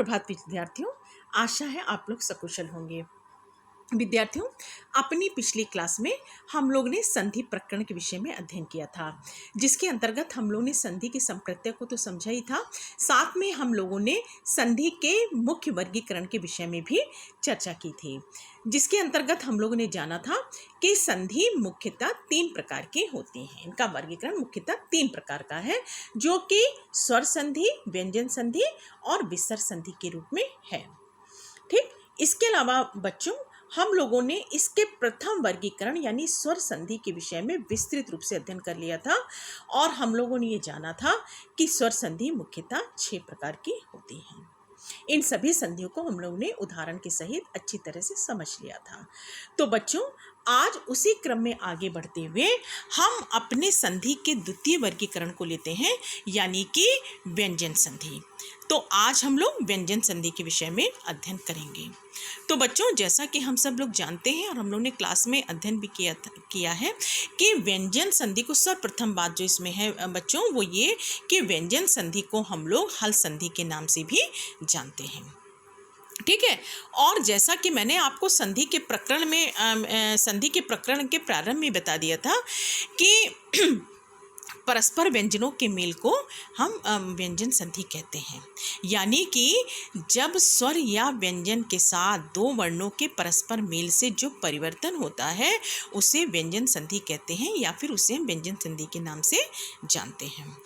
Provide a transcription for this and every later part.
सुप्रभात विद्यार्थियों, आशा है आप लोग सकुशल होंगे। विद्यार्थियों, अपनी पिछली क्लास में हम लोग ने संधि प्रकरण के विषय में अध्ययन किया था, जिसके अंतर्गत हम लोग ने संधि के संप्रत्यय को तो समझा ही था, साथ में हम लोगों ने संधि के मुख्य वर्गीकरण के विषय में भी चर्चा की थी, जिसके अंतर्गत हम लोगों ने जाना था कि संधि मुख्यतः 3 प्रकार की होती हैं। इनका वर्गीकरण मुख्यतः 3 प्रकार का है, जो कि स्वर संधि, व्यंजन संधि और विसर्ग संधि के रूप में है। ठीक, इसके अलावा बच्चों हम लोगों ने इसके प्रथम वर्गीकरण यानी स्वर संधि के विषय में विस्तृत रूप से अध्ययन कर लिया था और हम लोगों ने ये जाना था कि स्वर संधि मुख्यतः 6 प्रकार की होती हैं। इन सभी संधियों को हम लोगों ने उदाहरण के सहित अच्छी तरह से समझ लिया था। तो बच्चों, आज उसी क्रम में आगे बढ़ते हुए हम अपने संधि के द्वितीय वर्गीकरण को लेते हैं, यानी कि व्यंजन संधि। तो आज हम लोग व्यंजन संधि के विषय में अध्ययन करेंगे। तो बच्चों, जैसा कि हम सब लोग जानते हैं और हम लोग ने क्लास में अध्ययन भी किया है कि व्यंजन संधि को सर्वप्रथम बात जो इसमें है बच्चों, वो ये कि व्यंजन संधि को हम लोग हल संधि के नाम से भी जानते हैं। ठीक है, और जैसा कि मैंने आपको संधि के प्रकरण के प्रारंभ में बता दिया था कि परस्पर व्यंजनों के मेल को हम व्यंजन संधि कहते हैं, यानी कि जब स्वर या व्यंजन के साथ 2 वर्णों के परस्पर मेल से जो परिवर्तन होता है उसे व्यंजन संधि कहते हैं, या फिर उसे हम व्यंजन संधि के नाम से जानते हैं।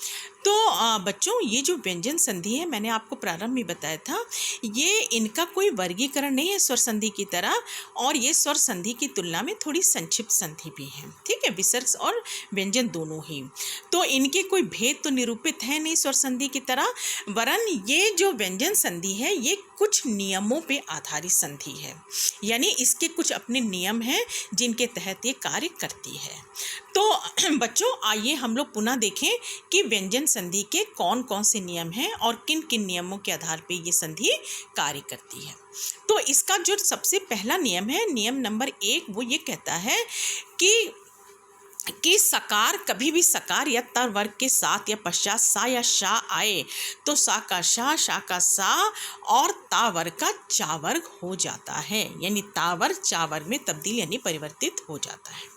तो बच्चों, ये जो व्यंजन संधि है, मैंने आपको प्रारंभ में बताया था, ये इनका कोई वर्गीकरण नहीं है स्वर संधि की तरह, और ये स्वर संधि की तुलना में थोड़ी संक्षिप्त संधि भी है। ठीक है, विसर्ग और व्यंजन दोनों ही। तो इनके कोई भेद तो निरूपित है नहीं स्वर संधि की तरह, वरन ये जो व्यंजन संधि है ये कुछ नियमों पे आधारित संधि है, यानी इसके कुछ अपने नियम हैं जिनके तहत ये कार्य करती है। तो बच्चों, आइए हम लोग पुनः देखें कि व्यंजन संधि के कौन कौन से नियम हैं और किन किन नियमों के आधार पर ये संधि कार्य करती है। तो इसका जो सबसे पहला नियम है, नियम नंबर 1, वो ये कहता है कि सकार कभी भी सकार या तर वर्ग के साथ या पश्चात सा या शा आए तो सा का शा सा और ता वर्ग का चा वर्ग हो जाता है, यानी ता वर्ग चा वर्ग में तब्दील यानी परिवर्तित हो जाता है।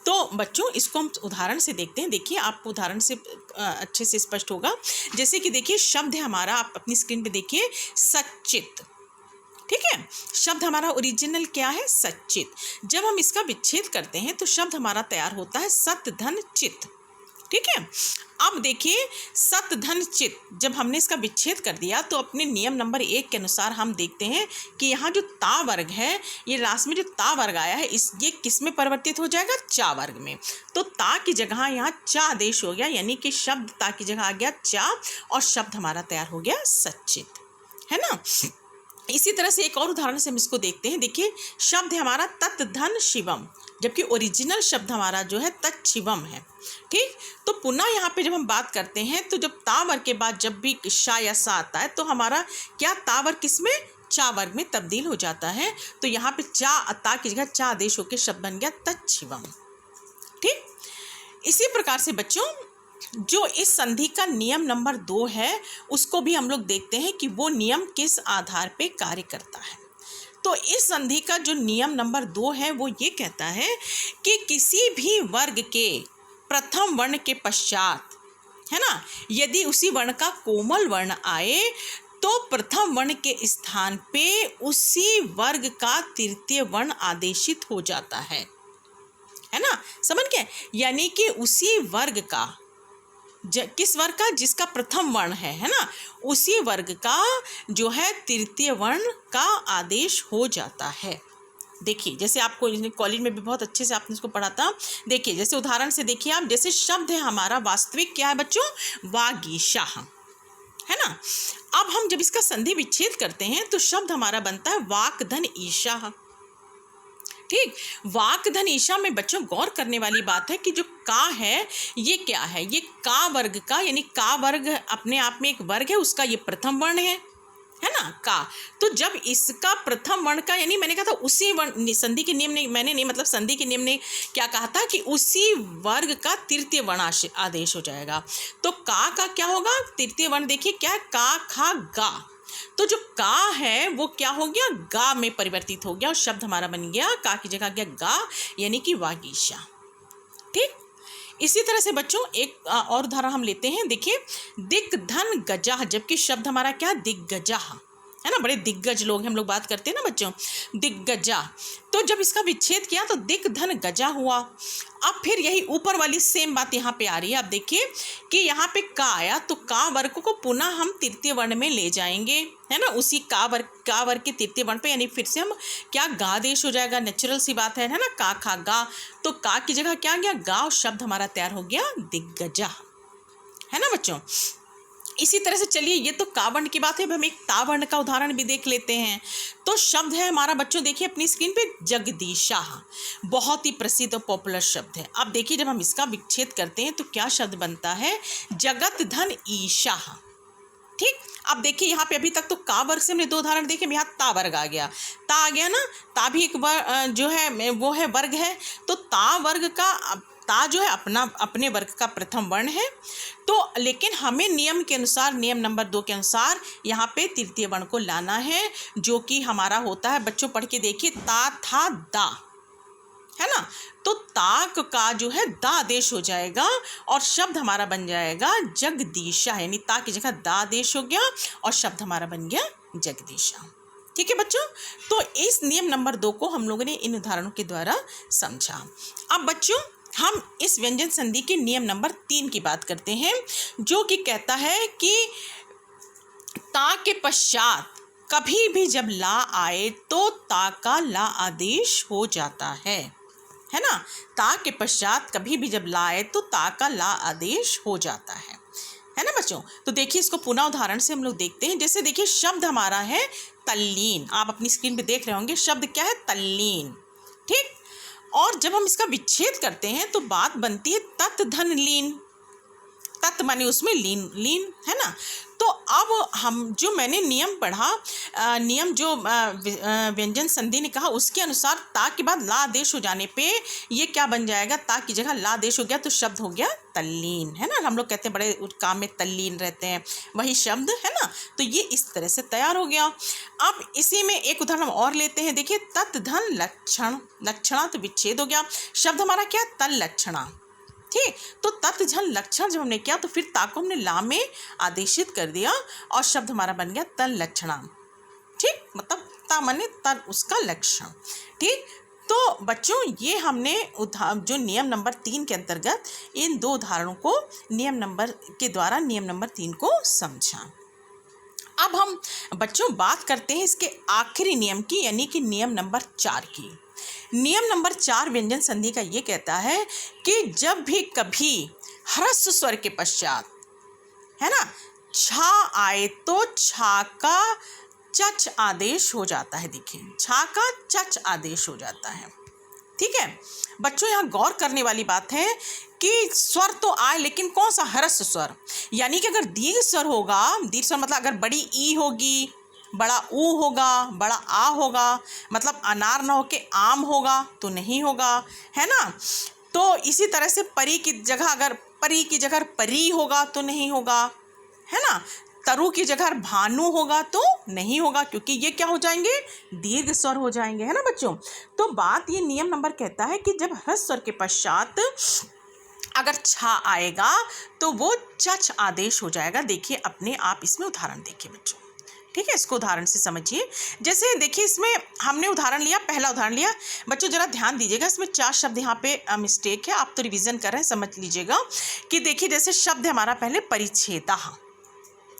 तो बच्चों, इसको हम उदाहरण से देखते हैं। देखिए, आप उदाहरण से अच्छे से स्पष्ट होगा। जैसे कि देखिए, शब्द है हमारा, आप अपनी स्क्रीन पे देखिए, सच्चित। ठीक है, शब्द हमारा ओरिजिनल क्या है? सच्चित। जब हम इसका विच्छेद करते हैं तो शब्द हमारा तैयार होता है सत धन चित। ठीक है, अब देखिए, सत धन चित जब हमने इसका विच्छेद कर दिया तो अपने नियम नंबर 1 के अनुसार हम देखते हैं कि यहाँ जो ता वर्ग है, ये लास्ट में जो ता वर्ग आया है, ये किस में परिवर्तित हो जाएगा? चा वर्ग में। तो ता की जगह यहाँ चा आदेश हो गया, यानी कि शब्द ता की जगह आ गया चा और शब्द हमारा तैयार हो गया सच्चित, है ना। इसी तरह से एक और उदाहरण से हम इसको देखते हैं। देखिए, शब्द है हमारा तत् धन शिवम, जबकि ओरिजिनल शब्द हमारा जो है तत् शिवम है। ठीक, तो पुनः यहाँ पे जब हम बात करते हैं तो जब ता वर्ग के बाद जब भी शा या सा आता है तो हमारा क्या ता वर्ग किसमें? चा वर्ग में तब्दील हो जाता है। तो यहाँ पे ता की जगह चा आदेश होकर शब्द बन गया तत् शिवम। ठीक, इसी प्रकार से बच्चों, जो इस संधि का नियम नंबर 2 है, उसको भी हम लोग देखते हैं कि वो नियम किस आधार पे कार्य करता है। तो इस संधि का जो नियम नंबर 2 है वो ये कहता है कि किसी भी वर्ग के प्रथम वर्ण के पश्चात, है ना, यदि उसी वर्ण का कोमल वर्ण आए तो प्रथम वर्ण के स्थान पे उसी वर्ग का तृतीय वर्ण आदेशित हो जाता है ना। समझ गए? यानी कि उसी वर्ग का किस वर्ग का? जिसका प्रथम वर्ण है ना, उसी वर्ग का जो है तृतीय वर्ण का आदेश हो जाता है। देखिए, जैसे आपको कॉलेज में भी बहुत अच्छे से आपने इसको पढ़ा था। देखिए, जैसे उदाहरण से देखिए आप, जैसे शब्द है हमारा वास्तविक क्या है बच्चों? वागीशा, है ना। अब हम जब इसका संधि विच्छेद करते हैं तो शब्द हमारा बनता है वाक धन ईशा। ठीक, वाक धन ईशा में बच्चों गौर करने वाली बात है कि जो का है ये क्या है? ये का वर्ग का, यानी का वर्ग अपने आप में एक वर्ग है, उसका ये प्रथम वर्ण है ना, का। तो जब इसका प्रथम वर्ण का, यानी मैंने कहा था उसी वर्ण, संधि के नियम ने, मैंने नहीं मतलब संधि के नियम ने क्या कहा था कि उसी वर्ग का तृतीय वर्ण आदेश हो जाएगा। तो का क्या होगा? तृतीय वर्ण देखिए क्या है? का खा गा। तो जो का है वो क्या हो गया, गा में परिवर्तित हो गया और शब्द हमारा बन गया, का की जगह गया गा, यानी कि वागीशा। ठीक, इसी तरह से बच्चों एक और उदाहरण हम लेते हैं। देखिए, दिग्धन गजा, जबकि शब्द हमारा क्या, दिग्गजा है ना, बड़े दिग्गज लोग हम लोग बात करते हैं ना बच्चों, दिग्गजा। तो जब इसका विच्छेद किया तो दिग्धन गजा हुआ। अब फिर यही ऊपर वाली सेम बात यहाँ पे आ रही है। अब देखिए कि यहाँ पे का आया तो का वर्ग को पुनः हम तृतीय वर्ण में ले जाएंगे, है ना, उसी का वर्ग के तृतीय वर्ण पे, यानी फिर से हम क्या, गा देश हो जाएगा, नेचुरल सी बात है ना, का खा गा, तो का की जगह क्या गया, गा, और शब्द हमारा तैयार हो गया दिग्गजा, है ना बच्चों। इसी तरह से चलिए, ये तो का वर्ण की बात है, अब हम एक ता वर्ण का उदाहरण भी देख लेते हैं। तो शब्द है हमारा बच्चों, देखिए अपनी स्क्रीन पे, जगदीशा, बहुत ही प्रसिद्ध और पॉपुलर शब्द है। अब देखिए जब हम इसका विच्छेद करते हैं तो क्या शब्द बनता है, जगत धन ईशा। ठीक, अब देखिए यहाँ पे अभी तक तो का वर्ग से हमने दो उदाहरण देखे, यहाँ ता वर्ग आ गया, ता आ गया ना, ता भी एक जो है वो है वर्ग है। तो ता वर्ग का, ता जो है अपने वर्ग का प्रथम वर्ण है। तो लेकिन हमें नियम के अनुसार, नियम नंबर 2 के अनुसार यहाँ पे तृतीय वर्ण को लाना है, जो कि हमारा होता है, बच्चों पढ़ के देखिए, ता था दा, है ना। तो ताक का जो है दा आदेश हो जाएगा और शब्द हमारा बन जाएगा जगदीशा, यानी ता की जगह दा आदेश हो गया और शब्द हमारा बन गया जगदीशा। ठीक है बच्चों, तो इस नियम नंबर 2 को हम लोगों ने इन उदाहरणों के द्वारा समझा। अब बच्चों हम इस व्यंजन संधि के नियम नंबर 3 की बात करते हैं, जो कि कहता है कि ता के पश्चात कभी भी जब ला आए तो ता का ला आदेश हो जाता है ना। ता के पश्चात कभी भी जब ला आए तो ता का ला आदेश हो जाता है ना बच्चों। तो देखिए इसको पुनः उदाहरण से हम लोग देखते हैं। जैसे देखिए शब्द हमारा है तल्लीन, आप अपनी स्क्रीन पे देख रहे होंगे, शब्द क्या है, तल्लीन। ठीक, और जब हम इसका विच्छेद करते हैं तो बात बनती है तत् धन लीन, तत् माने उसमें लीन है ना। तो अब हम जो मैंने नियम पढ़ा, नियम जो व्यंजन संधि ने कहा उसके अनुसार ता के बाद ला आदेश हो जाने पे ये क्या बन जाएगा, ता की जगह ला आदेश हो गया तो शब्द हो गया तल्लीन, है ना। हम लोग कहते हैं बड़े काम में तल्लीन रहते हैं, वही शब्द है ना। तो ये इस तरह से तैयार हो गया। अब इसी में एक उदाहरण और लेते हैं। देखिए तत् धन लक्षण, लक्षणा तो विच्छेद हो गया, शब्द हमारा क्या, तल लक्षणा। ठीक, तो तत् झन लक्षण जब हमने किया तो फिर ता को हमने ला में आदेशित कर दिया और शब्द हमारा बन गया तल लक्षणा। ठीक, मतलब ता माने तल उसका लक्षण। ठीक, तो बच्चों ये हमने जो नियम नंबर 3 के अंतर्गत इन 2 उदाहरणों को नियम नंबर के द्वारा नियम नंबर 3 को समझा। अब हम बच्चों बात करते हैं इसके आखिरी नियम की, यानी कि नियम नंबर 4 की। नियम नंबर 4 व्यंजन संधि का ये कहता है कि जब भी कभी ह्रस्व स्वर के पश्चात, है ना, छा आए तो छा का चच आदेश हो जाता है। देखिए छा का चच आदेश हो जाता है। ठीक है बच्चों, यहाँ गौर करने वाली बात है कि स्वर तो आए लेकिन कौन सा, ह्रस्व स्वर। यानी कि अगर दीर्घ स्वर होगा, दीर्घ स्वर मतलब अगर बड़ी ई होगी, बड़ा ऊ होगा, बड़ा आ होगा, मतलब अनार ना होके आम होगा तो नहीं होगा, है ना। तो इसी तरह से परी की जगह अगर परी की जगह परी होगा तो नहीं होगा, है ना। तरु की जगह भानु होगा तो नहीं होगा, क्योंकि ये क्या हो जाएंगे, दीर्घ स्वर हो जाएंगे, है ना बच्चों। तो बात ये नियम नंबर कहता है कि जब ह्रस्व स्वर के पश्चात अगर छा आएगा तो वो चच आदेश हो जाएगा। देखिए अपने आप इसमें उदाहरण देखिए बच्चों। ठीक है, इसको उदाहरण से समझिए। जैसे देखिए इसमें हमने उदाहरण लिया, पहला उदाहरण लिया बच्चों, जरा ध्यान दीजिएगा, इसमें 4 शब्द यहाँ पे मिस्टेक है, आप तो रिवीजन कर रहे हैं, समझ लीजिएगा। कि देखिए जैसे शब्द हमारा पहले परिच्छेदा,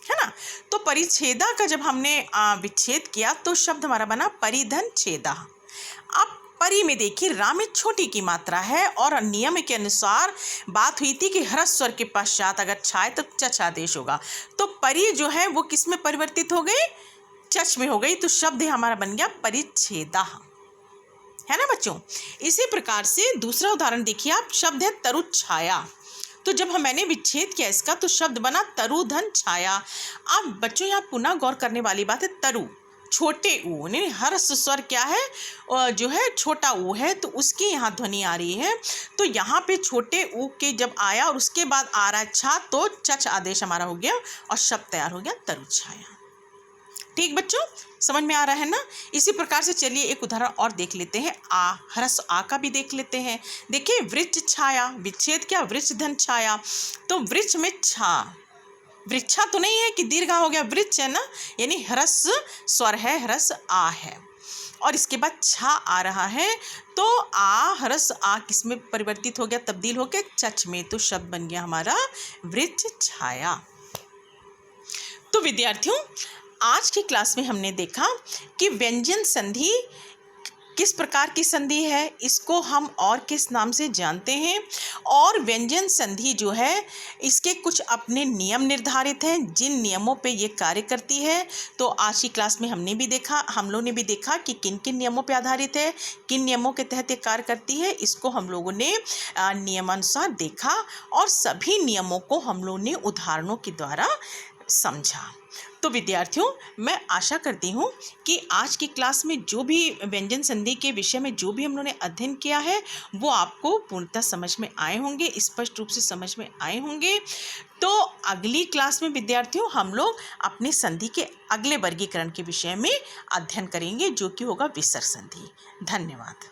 है ना। तो परिच्छेदा का जब हमने विच्छेद किया तो शब्द हमारा बना परिधन छेदा। अब परी में देखिए रा में छोटी की मात्रा है और नियम के अनुसार बात हुई थी कि ह्रस्व स्वर के पश्चात अगर छाए तो चच आदेश होगा। तो परी जो है वो किस में परिवर्तित हो गई, चच में हो गई, तो शब्द हमारा बन गया परिच्छेदा, है ना बच्चों। इसी प्रकार से दूसरा उदाहरण देखिए आप, शब्द है तरु छाया। तो जब मैंने विच्छेद किया इसका तो शब्द बना तरु धन छाया। अब बच्चों यहाँ पुनः गौर करने वाली बात है, तरु छोटे ऊ, यानी ह्रस्व स्वर क्या है, जो है छोटा ऊ है, तो उसकी यहाँ ध्वनि आ रही है। तो यहाँ पे छोटे ऊ के जब आया और उसके बाद आ रहा है छा, तो चच आदेश हमारा हो गया और शब्द तैयार हो गया तरु छाया। ठीक बच्चों, समझ में आ रहा है ना। इसी प्रकार से चलिए एक उदाहरण और देख लेते हैं। आ, ह्रस्व आ का भी देख लेते हैं। देखिए, वृक्ष छाया, विच्छेद क्या, वृक्ष धन छाया। तो वृक्ष में छा, वृक्षा तो नहीं है कि दीर्घ हो गया, वृक्ष है ना, यानी ह्रस्व स्वर है, ह्रस्व आ है। और इसके बाद छा आ रहा है, तो आ ह्रस्व आ किस में परिवर्तित हो गया, तब्दील हो गया चच में। तो शब्द बन गया हमारा वृक्ष छाया। तो विद्यार्थियों, आज की क्लास में हमने देखा कि व्यंजन संधि किस प्रकार की संधि है, इसको हम और किस नाम से जानते हैं, और व्यंजन संधि जो है इसके कुछ अपने नियम निर्धारित हैं, जिन नियमों पे ये कार्य करती है। तो आज की क्लास में हमने भी देखा, हम लोगों ने भी देखा कि किन किन नियमों पे आधारित है, किन नियमों के तहत ये कार्य करती है। इसको हम लोगों ने नियमानुसार देखा, और सभी नियमों को हम लोगों ने उदाहरणों के द्वारा समझा। तो विद्यार्थियों, मैं आशा करती हूँ कि आज की क्लास में जो भी व्यंजन संधि के विषय में जो भी हम लोगों ने अध्ययन किया है वो आपको पूर्णतः समझ में आए होंगे, स्पष्ट रूप से समझ में आए होंगे। तो अगली क्लास में विद्यार्थियों हम लोग अपने संधि के अगले वर्गीकरण के विषय में अध्ययन करेंगे, जो कि होगा विसर्ग संधि। धन्यवाद।